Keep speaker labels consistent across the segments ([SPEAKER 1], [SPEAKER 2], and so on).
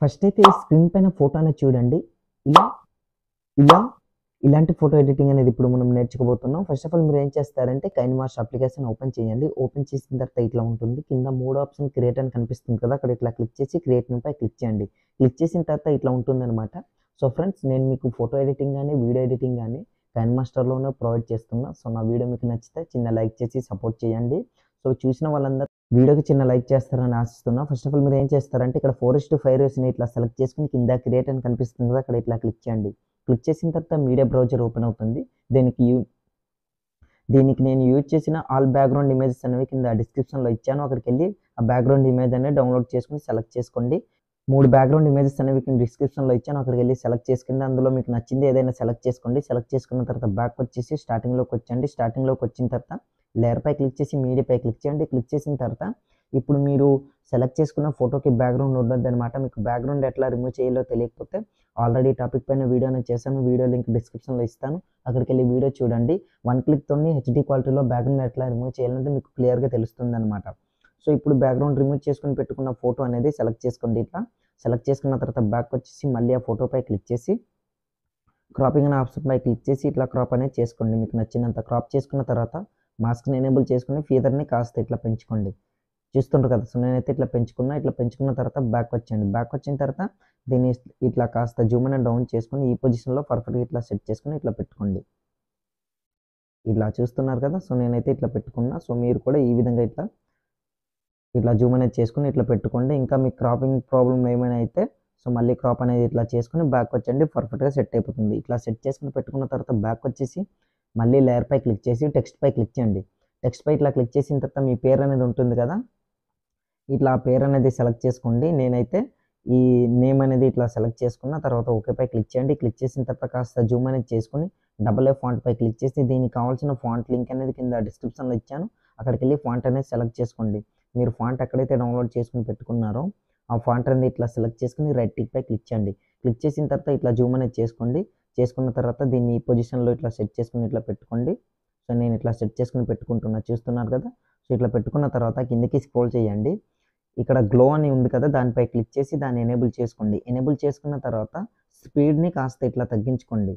[SPEAKER 1] First అయితే screen పైన photo అనేది చూడండి. ఇలా ఇలా ఇలాంటి ఫోటో ఎడిటింగ్ అనేది ఇప్పుడు మనం నేర్చుకోబోతున్నాం. ఫస్ట్ ఆఫ్ ఆల్ మీరు ఏం చేస్తారంటే కైన్మాస్టర్ అప్లికేషన్ ఓపెన్ చేయండి. ఓపెన్ చేసిన తర్వాత ఇట్లా ఉంటుంది. కింద 3 ఆప్షన్ క్రియేట్ అని కనిపిస్తుంది కదా, అక్కడ ఇట్లా క్లిక్ చేసి క్రియేట్ పై క్లిక్ చేయండి. క్లిక్ చేసిన తర్వాత ఇట్లా ఉంటుందన్నమాట. సో ఫ్రెండ్స్, నేను మీకు ఫోటో ఎడిటింగ్ కానీ వీడియో ఎడిటింగ్ కానీ కైన్మాస్టర్లోనే ప్రొవైడ్ చేస్తున్నా. సో నా వీడియో మీకు నచ్చితే చిన్న లైక్ చేసి సపోర్ట్ చేయండి. సో చూసిన వాళ్ళందరూ వీడియోకి చిన్న లైక్ చేస్తారని ఆశిస్తున్నా. ఫస్ట్ ఆఫ్ ఆల్ మీరు ఏం చేస్తారంటే ఇక్కడ 4:5 రేషియోని ఇట్లా సెలెక్ట్ చేసుకుని కింద క్రియేట్ అని కనిపిస్తుంది కదా, అక్కడ ఇట్లా క్లిక్ చేయండి. క్లిక్ చేసిన తర్వాత మీడియా బ్రౌజర్ ఓపెన్ అవుతుంది. దీనికి నేను యూజ్ చేసిన ఆల్ బ్యాక్గ్రౌండ్ ఇమేజెస్ అనేవి కింద డిస్క్రిప్షన్లో ఇచ్చాను. అక్కడికి వెళ్ళి ఆ బ్యాక్గ్రౌండ్ ఇమేజ్ అనేది డౌన్లోడ్ చేసుకుని సెలెక్ట్ చేసుకోండి. 3 బ్యాక్గ్రౌండ్ ఇమేజెస్ అనేవి కింద డిస్క్రిప్షన్లో ఇచ్చాను. అక్కడికి వెళ్ళి సెలెక్ట్ చేసుకోండి. అందులో మీకు నచ్చింది ఏదైనా సెలెక్ట్ చేసుకోండి. సెలెక్ట్ చేసుకున్న తర్వాత బ్యాక్ వచ్చేసి స్టార్టింగ్లోకి వచ్చండి. స్టార్టింగ్లోకి వచ్చిన తర్వాత లేయర్ పై క్లిక్ చేసి మీడియా పై క్లిక్ చేయండి. క్లిక్ చేసిన తర్వాత ఇప్పుడు మీరు సెలెక్ట్ చేసుకున్న ఫోటోకి బ్యాక్గ్రౌండ్ ఉండొద్దు అనమాట. మీకు బ్యాక్గ్రౌండ్ ఎట్లా రిమూవ్ చేయాలో తెలియకపోతే ఆల్రెడీ టాపిక్ పైన వీడియో అనేది చేశాను. వీడియో లింక్ డిస్క్రిప్షన్లో ఇస్తాను. అక్కడికి వెళ్ళి వీడియో చూడండి. 1 క్లిక్తో హెచ్డి క్వాలిటీలో బ్యాక్గ్రౌండ్ ఎట్లా రిమూవ్ చేయాలనేది మీకు క్లియర్గా తెలుస్తుంది అనమాట. సో ఇప్పుడు బ్యాక్గ్రౌండ్ రిమూవ్ చేసుకుని పెట్టుకున్న ఫోటో అనేది సెలెక్ట్ చేసుకోండి. ఇట్లా సెలెక్ట్ చేసుకున్న తర్వాత బ్యాక్ వచ్చేసి మళ్ళీ ఆ ఫోటోపై క్లిక్ చేసి క్రాపింగ్ అనే ఆప్షన్ పై క్లిక్ చేసి ఇట్లా క్రాప్ అనేది చేసుకోండి. మీకు నచ్చినంత క్రాప్ చేసుకున్న తర్వాత మాస్క్ని ఎనేబుల్ చేసుకుని ఫీదర్ని కాస్త ఇట్లా పెంచుకోండి. చూస్తుంటారు కదా. సో నేనైతే ఇట్లా పెంచుకున్న తర్వాత బ్యాక్ వచ్చేయండి. బ్యాక్ వచ్చిన తర్వాత దీన్ని ఇట్లా కాస్త జూమ్ అనేది డౌన్ చేసుకుని ఈ పొజిషన్లో పర్ఫెక్ట్గా ఇట్లా సెట్ చేసుకుని ఇట్లా పెట్టుకోండి. ఇలా చూస్తున్నారు కదా. సో నేనైతే ఇట్లా పెట్టుకున్నా. సో మీరు కూడా ఈ విధంగా ఇట్లా జూమ్ అనేది చేసుకుని ఇట్లా పెట్టుకోండి. ఇంకా మీకు క్రాపింగ్ ప్రాబ్లం ఏమైనా అయితే సో మళ్ళీ క్రాప్ అనేది ఇట్లా చేసుకుని బ్యాక్ వచ్చండి, పర్ఫెక్ట్గా సెట్ అయిపోతుంది. ఇట్లా సెట్ చేసుకుని పెట్టుకున్న తర్వాత బ్యాక్ వచ్చేసి మళ్ళీ లేయర్ పై క్లిక్ చేసి టెక్స్ట్ పై క్లిక్ చేయండి. టెక్స్ట్ పై ఇట్లా క్లిక్ చేసిన తర్వాత మీ పేరు అనేది ఉంటుంది కదా, ఇట్లా పేరు అనేది సెలెక్ట్ చేసుకోండి. నేనైతే ఈ నేమ్ అనేది ఇట్లా సెలెక్ట్ చేసుకున్న తర్వాత ఓకే పై క్లిక్ చేయండి. క్లిక్ చేసిన తర్వాత కాస్త జూమ్ అనేది చేసుకుని AA ఫాంట్ పై క్లిక్ చేసి దీనికి కావాల్సిన ఫాంట్ లింక్ అనేది కింద డిస్క్రిప్షన్లో ఇచ్చాను. అక్కడికి వెళ్ళి ఫాంట్ అనేది సెలెక్ట్ చేసుకోండి. మీరు ఫాంట్ ఎక్కడైతే డౌన్లోడ్ చేసుకుని పెట్టుకున్నారో ఆ ఫాంట్ అనేది ఇట్లా సెలెక్ట్ చేసుకుని రైట్ టిక్ పై క్లిక్ చేయండి. క్లిక్ చేసిన తర్వాత ఇట్లా జూమ్ అనేది చేసుకోండి. చేసుకున్న తర్వాత దీన్ని ఈ పొజిషన్లో ఇట్లా సెట్ చేసుకుని ఇట్లా పెట్టుకోండి. సో నేను ఇట్లా సెట్ చేసుకుని పెట్టుకుంటున్నా, చూస్తున్నారు కదా. సో ఇట్లా పెట్టుకున్న తర్వాత కిందకి స్క్రోల్ చేయండి. ఇక్కడ గ్లో అని ఉంది కదా, దానిపై క్లిక్ చేసి దాన్ని ఎనేబుల్ చేసుకోండి. ఎనేబుల్ చేసుకున్న తర్వాత స్పీడ్ని కాస్త ఇట్లా తగ్గించుకోండి.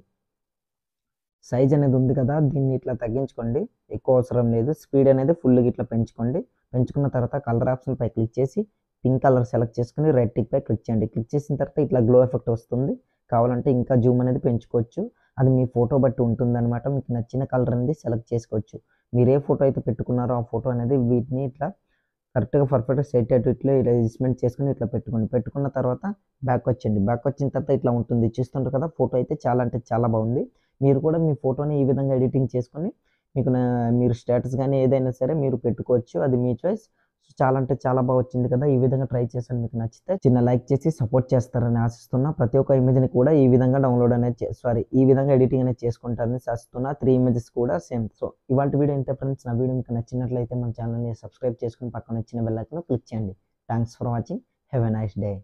[SPEAKER 1] సైజ్ అనేది ఉంది కదా, దీన్ని ఇట్లా తగ్గించుకోండి. ఎక్కువ అవసరం లేదు. స్పీడ్ అనేది ఫుల్గా ఇట్లా పెంచుకోండి. పెంచుకున్న తర్వాత కలర్ ఆప్షన్ పై క్లిక్ చేసి పింక్ కలర్ సెలెక్ట్ చేసుకుని రైట్ టిక్ పై క్లిక్ చేయండి. క్లిక్ చేసిన తర్వాత ఇట్లా గ్లో ఎఫెక్ట్ వస్తుంది. కావాలంటే ఇంకా జూమ్ అనేది పెంచుకోవచ్చు. అది మీ ఫోటో బట్టి ఉంటుందన్నమాట. మీకు నచ్చిన కలర్ అనేది సెలెక్ట్ చేసుకోవచ్చు. మీరు ఏ ఫోటో అయితే పెట్టుకున్నారో ఆ ఫోటో అనేది వీటిని ఇట్లా కరెక్ట్గా పర్ఫెక్ట్గా సెట్ అయ్యేటట్లు ఇలా అడ్జస్ట్మెంట్ చేసుకుని ఇట్లా పెట్టుకోండి. పెట్టుకున్న తర్వాత బ్యాక్ వచ్చండి. బ్యాక్ వచ్చిన తర్వాత ఇట్లా ఉంటుంది. చూస్తుంటారు కదా, ఫోటో అయితే చాలా అంటే చాలా బాగుంది. మీరు కూడా మీ ఫోటోని ఈ విధంగా ఎడిటింగ్ చేసుకొని మీరు స్టేటస్ కానీ ఏదైనా సరే మీరు పెట్టుకోవచ్చు. అది మీ చాయిస్. చాలా అంటే చాలా బాగా వచ్చింది కదా. ఈ విధంగా ట్రై చేసాను. మీకు నచ్చితే చిన్న లైక్ చేసి సపోర్ట్ చేస్తారని ఆశిస్తున్నా. ప్రతి ఒక్క ఇమేజ్ని కూడా ఈ విధంగా డౌన్లోడ్ అనేది ఈ విధంగా ఎడిటింగ్ అనేది చేసుకుంటారని ఆశిస్తున్నా. 3 ఇమేజెస్ కూడా సేమ్. సో ఇవాళ వీడియో ఇంతే ఫ్రెండ్స్. నా వీడియో మీకు నచ్చినట్లయితే మన ఛానల్ని సబ్స్క్రైబ్ చేసుకుని పక్కన వచ్చిన బెల్ ఐకాన్ క్లిక్ చేయండి. Thanks for watching. Have a nice day.